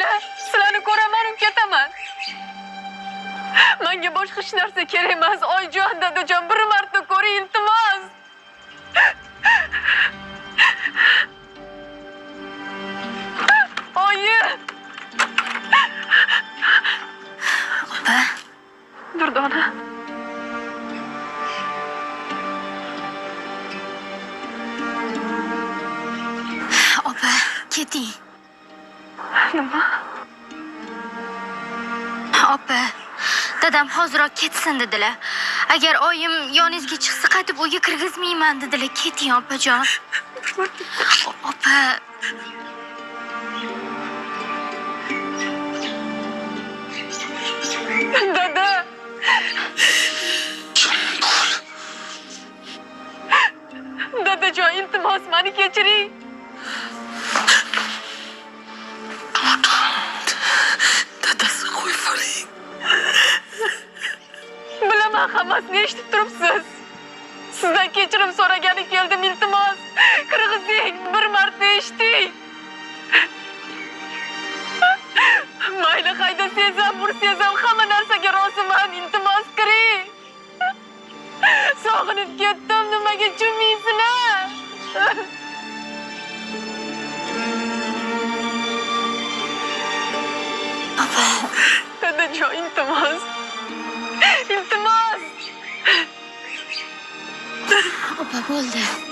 turinglar. Sizlarni ko'raman, ketaman. Menga boshqa hech narsa kerak emas. Oyijon, dadajon, bir marta ko'ring, iltimos. Oyi! Opa, Durdona. opa, keting. Nima? Opa, dadam hoziroq ketsin dedilar. Agar oyim yoningizga chiqsa qaytib uyga kirgizmayman dedilar. Keting, opajon. Opa, Dada. Dadajon, iltimos, meni kechiring. Dadasi qo'yib yuboring. Bilaman, hammasini eshitib turibsiz. Sizdan kechirim so'ragani keldim, iltimos. Kirgizing, bir marta eshiting. Mayli, qayda sezam, bur sezam, hamma narsaga roziman, iltimos kiring. Sog'inib ketdim, nimaga jilmaysizlar? opa, Dadajon, iltimos. Iltimos. opa bo'ldi.